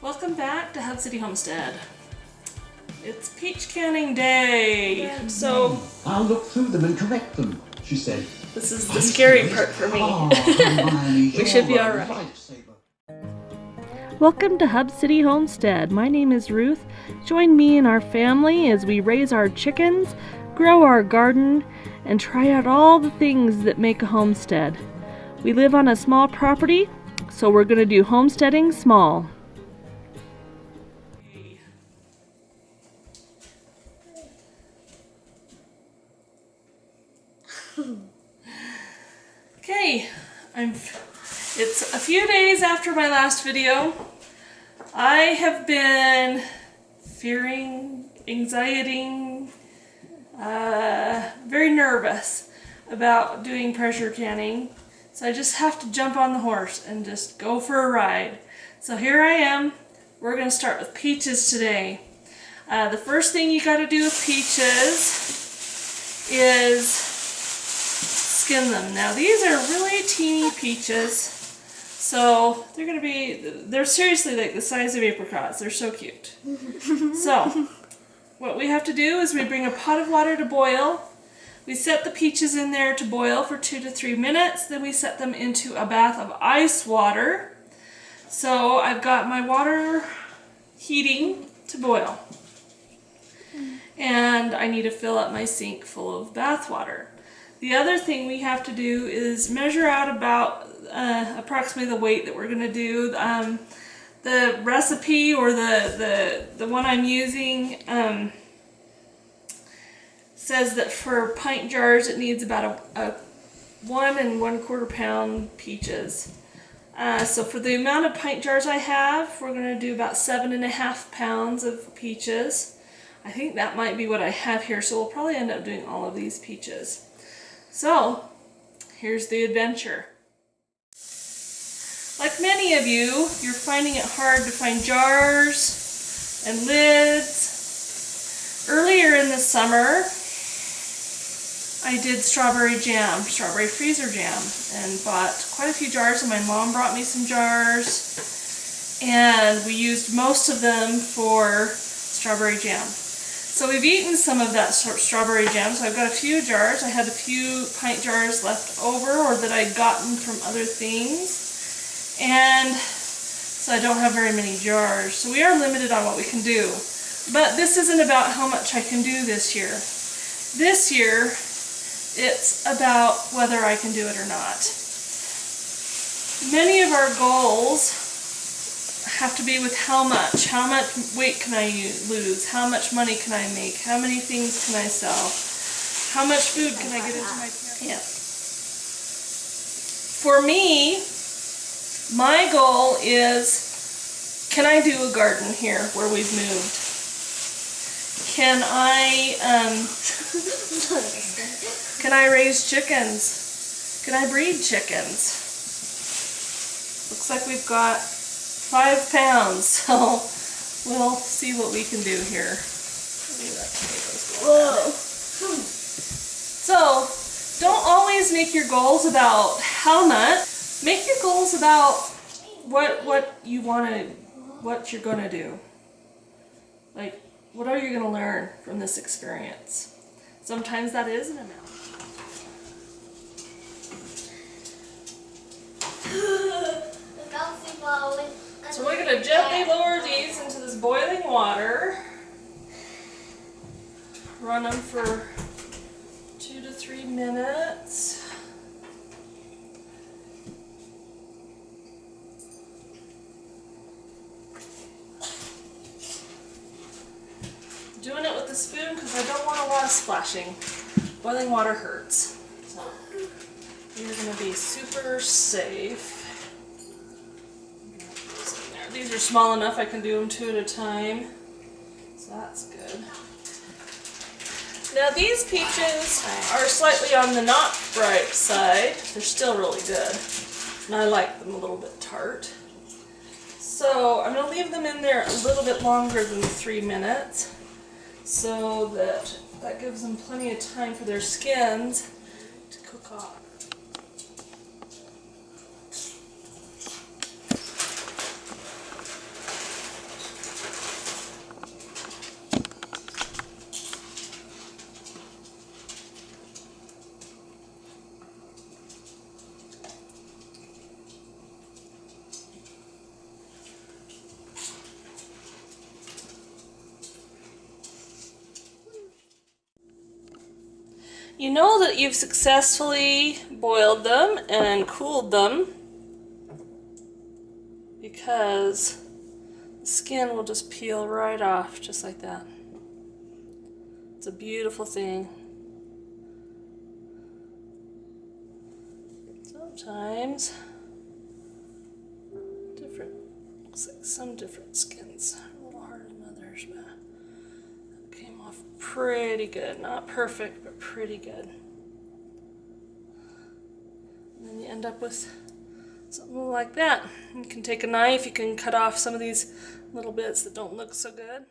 Welcome back to Hub City Homestead. It's peach canning day. So I'll look through them and correct them, she said. This is the scary part for me. We should be alright. Welcome to Hub City Homestead. My name is Ruth. Join me and our family as we raise our chickens, grow our garden, and try out all the things that make a homestead. We live on a small property, so we're going to do homesteading small. Okay, it's a few days after my last video. I have been fearing, anxieting, very nervous about doing pressure canning. So I just have to jump on the horse and just go for a ride. So here I am. We're going to start with peaches today. The first thing you got to do with peaches is skin them. Now these are really teeny peaches, so they're seriously like the size of apricots. They're so cute. So what we have to do is we bring a pot of water to boil. We set the peaches in there to boil for 2 to 3 minutes. Then we set them into a bath of ice water. So I've got my water heating to boil. And I need to fill up my sink full of bath water. The other thing we have to do is measure out about approximately the weight that we're going to do. The recipe or the one I'm using says that for pint jars it needs about a 1 1/4 pound peaches. So for the amount of pint jars I have, we're going to do about 7.5 pounds of peaches. I think that might be what I have here, so we'll probably end up doing all of these peaches. So, here's the adventure. Like many of you, you're finding it hard to find jars and lids. Earlier in the summer, I did strawberry freezer jam, and bought quite a few jars, and my mom brought me some jars, and we used most of them for strawberry jam. So we've eaten some of that strawberry jam, so I've got a few jars. I had a few pint jars left over, or that I'd gotten from other things, and so I don't have very many jars. So we are limited on what we can do. But this isn't about how much I can do this year. This year, it's about whether I can do it or not. Many of our goals have to be with how much weight can I lose, how much money can I make, how many things can I sell, how much food can I get into my pantry. For me, my goal is, can I do a garden here where we've moved? Can I raise chickens? Can I breed chickens? Looks like we've got 5 pounds, so we'll see what we can do here. Whoa. So, don't always make your goals about how much. Make your goals about what you want to, what you're going to do. Like, what are you going to learn from this experience? Sometimes that is an amount. So we're going to gently lower these into this boiling water. Run them for 2 to 3 minutes. Doing it with the spoon because I don't want a lot of splashing. Boiling water hurts. So you're going to be super safe. These are small enough I can do them 2 at a time, so that's good. Now these peaches are slightly on the not ripe side. They're still really good, and I like them a little bit tart. So I'm going to leave them in there a little bit longer than 3 minutes, so that gives them plenty of time for their skins to cook off. You know that you've successfully boiled them and cooled them because the skin will just peel right off just like that. It's a beautiful thing. Sometimes different, looks like some different skins are a little harder than others, but that came off pretty good. Not perfect, but pretty good. And then you end up with something like that. You can take a knife, you can cut off some of these little bits that don't look so good.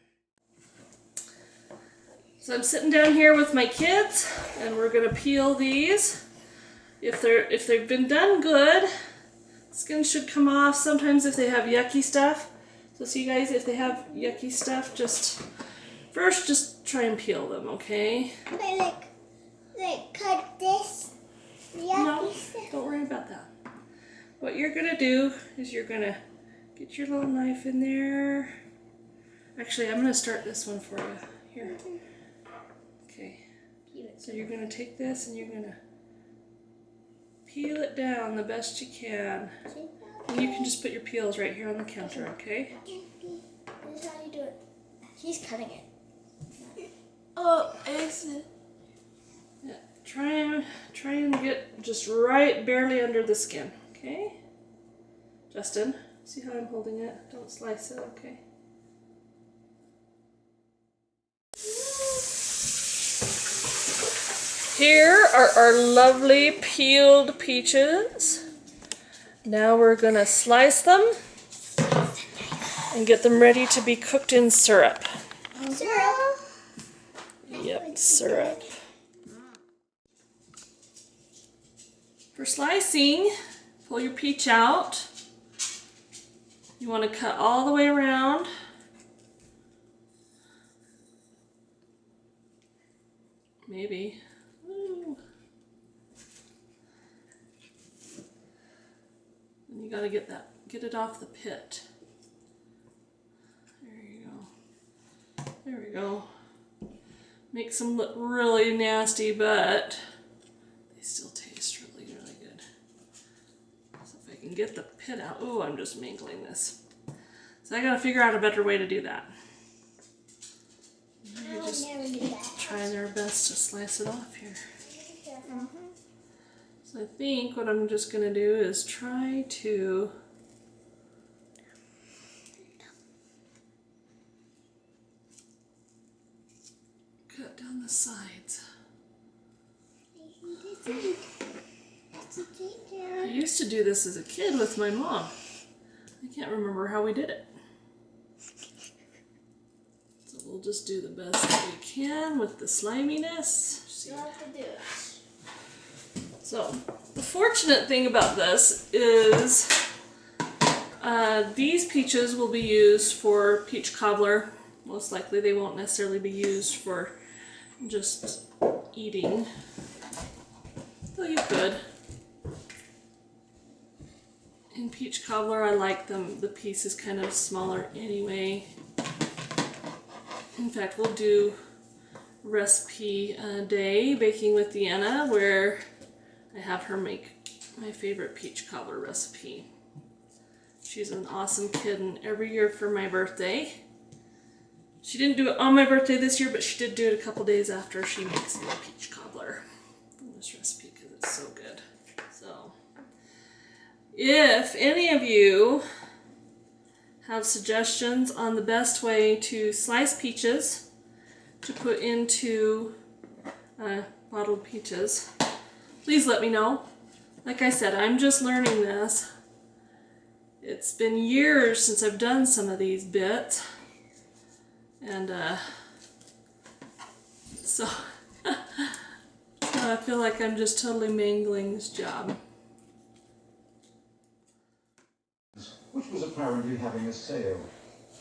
So I'm sitting down here with my kids and we're gonna peel these. If they've been done good, skin should come off. Sometimes if they have yucky stuff, so see guys, if they have yucky stuff, just try and peel them, okay? Like cut this yucky stuff. Don't worry about that. What you're gonna do is you're gonna get your little knife in there. Actually, I'm gonna start this one for you. Here. Okay. So you're gonna take this and you're gonna peel it down the best you can. And you can just put your peels right here on the counter, okay? This is how you do it. He's cutting it. Oh, excellent. Yeah, try and get just right barely under the skin, okay? Justin, see how I'm holding it? Don't slice it, okay? Here are our lovely peeled peaches. Now we're gonna slice them and get them ready to be cooked in syrup. Syrup. Yep, syrup. For slicing, pull your peach out. You want to cut all the way around. Maybe. Ooh. And you got to get it off the pit. There you go. There we go. Makes them look really nasty, but they still taste really, really good. So if I can get the pit out, oh, I'm just mingling this. So I gotta figure out a better way to do that. I would never do that. Trying our best to slice it off here. So I think what I'm just gonna do is try to cut down the sides. I used to do this as a kid with my mom. I can't remember how we did it. So we'll just do the best that we can with the sliminess. You have to do it. So the fortunate thing about this is these peaches will be used for peach cobbler. Most likely they won't necessarily be used for just eating. Though you could. In peach cobbler, I like them, the piece is kind of smaller anyway. In fact, we'll do recipe day, Baking with Deanna, where I have her make my favorite peach cobbler recipe. She's an awesome kid, and every year for my birthday, she didn't do it on my birthday this year, but she did do it a couple days after. She makes me a peach cobbler from this recipe because it's so good. So if any of you have suggestions on the best way to slice peaches to put into bottled peaches, please let me know. Like I said, I'm just learning this. It's been years since I've done some of these bits, and so I feel like I'm just totally mangling this job. Which was apparently having a sale.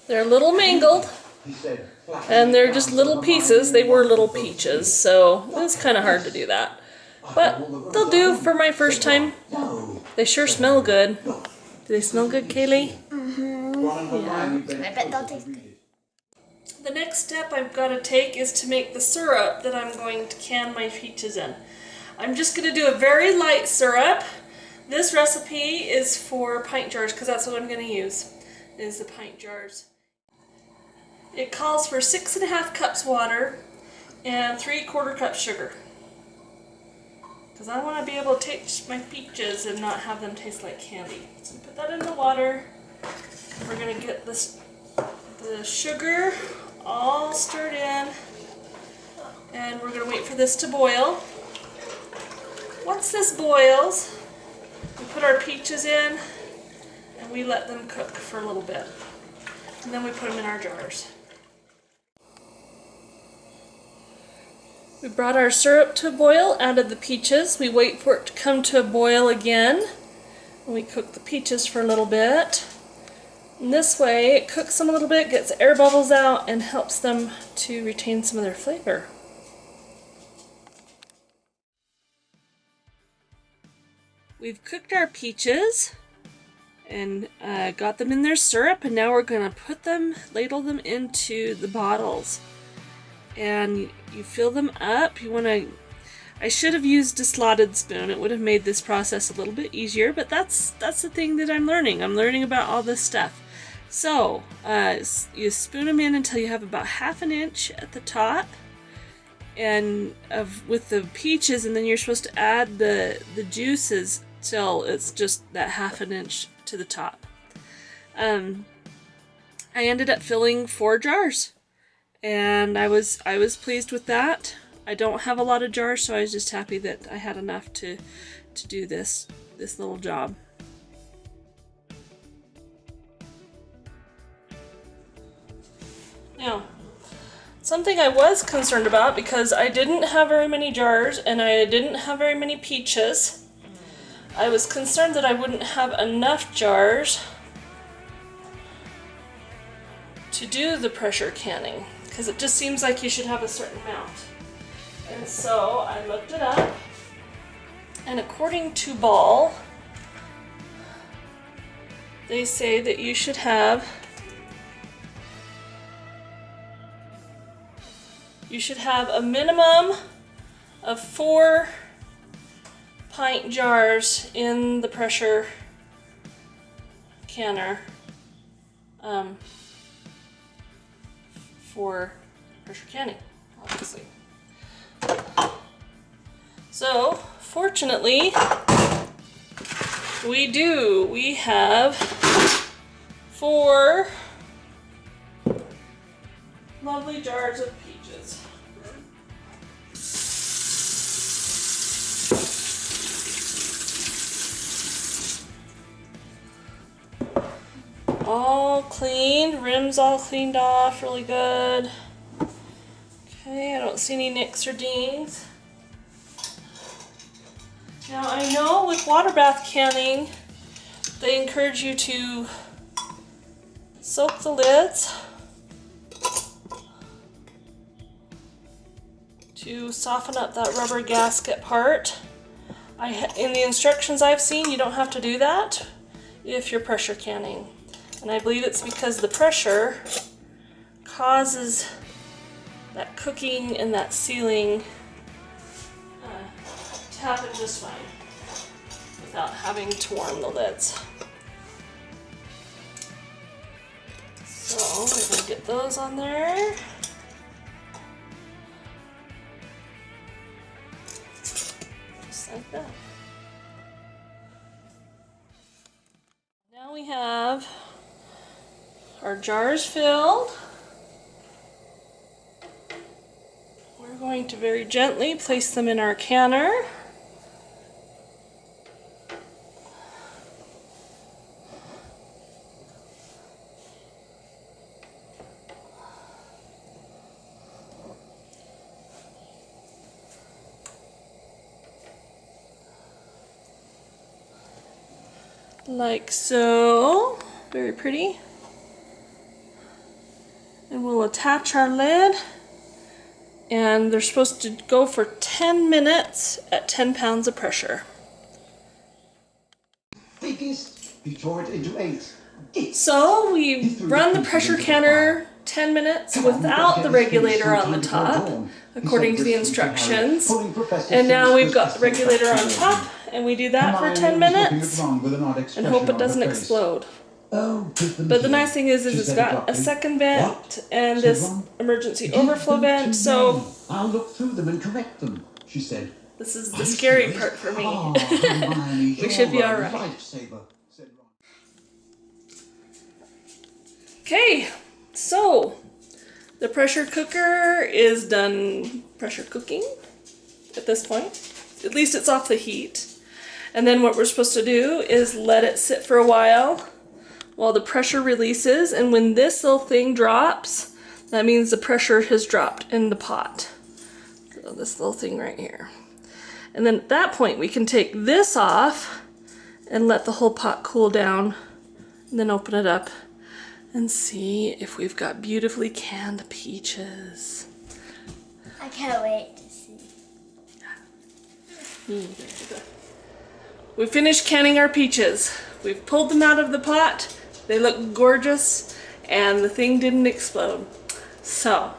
They're a little mangled, He said, and they're just little pieces. They were little peaches, so it was kind of hard to do that. But they'll do for my first time. They sure smell good. Do they smell good, Kaylee? I bet they'll taste good. The next step I've got to take is to make the syrup that I'm going to can my peaches in. I'm just going to do a very light syrup. This recipe is for pint jars because that's what I'm going to use, is the pint jars. It calls for 6.5 cups water and 3/4 cups sugar. Because I want to be able to taste my peaches and not have them taste like candy. So put that in the water. We're going to get the sugar all stirred in, and we're going to wait for this to boil. Once this boils, we put our peaches in and we let them cook for a little bit. And then we put them in our jars. We brought our syrup to a boil, added the peaches. We wait for it to come to a boil again. And we cook the peaches for a little bit. And this way it cooks them a little bit, gets air bubbles out, and helps them to retain some of their flavor. We've cooked our peaches and got them in their syrup, and now we're going to put them, ladle them into the bottles. And you fill them up. You want to, I should have used a slotted spoon. It would have made this process a little bit easier, but that's the thing that I'm learning. I'm learning about all this stuff. So you spoon them in until you have about 1/2 inch at the top, and with the peaches, and then you're supposed to add the juices till it's just that 1/2 inch to the top. I ended up filling 4 jars, and I was pleased with that. I don't have a lot of jars, so I was just happy that I had enough to do this little job. Now, something I was concerned about, because I didn't have very many jars and I didn't have very many peaches, I was concerned that I wouldn't have enough jars to do the pressure canning, because it just seems like you should have a certain amount. And so I looked it up, and according to Ball, they say that you should have a minimum of 4 pint jars in the pressure canner for pressure canning, obviously. So, fortunately, we do. We have 4 lovely jars of peaches. All cleaned, rims all cleaned off really good. Okay, I don't see any nicks or dings. Now I know with water bath canning, they encourage you to soak the lids to soften up that rubber gasket part. In the instructions I've seen, you don't have to do that if you're pressure canning. And I believe it's because the pressure causes that cooking and that sealing to happen just fine without having to warm the lids. So we're going to get those on there. Just like that. Now we have our jars filled. We're going to very gently place them in our canner. Like so. Very pretty. And we'll attach our lid, and they're supposed to go for 10 minutes at 10 pounds of pressure. Biggest, you tore it into 8. So we run the pressure canner 10 minutes without the regulator on the top, according to the instructions. And now we've got the regulator on top, and we do that for 10 minutes and hope it doesn't explode. But the nice thing is it's got a second vent and this emergency overflow vent, so I'll look through them and correct them, she said. this is the scary part for me. We should be alright. Okay, so the pressure cooker is done pressure cooking at this point. At least it's off the heat. And then what we're supposed to do is let it sit for a while the pressure releases, and when this little thing drops, that means the pressure has dropped in the pot. So this little thing right here. And then at that point we can take this off and let the whole pot cool down, and then open it up and see if we've got beautifully canned peaches. I can't wait to see. We finished canning our peaches. We've pulled them out of the pot. They look gorgeous, and the thing didn't explode. So,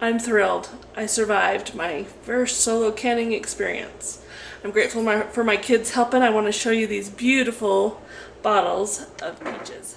I'm thrilled. I survived my first solo canning experience. I'm grateful for my kids helping. I want to show you these beautiful bottles of peaches.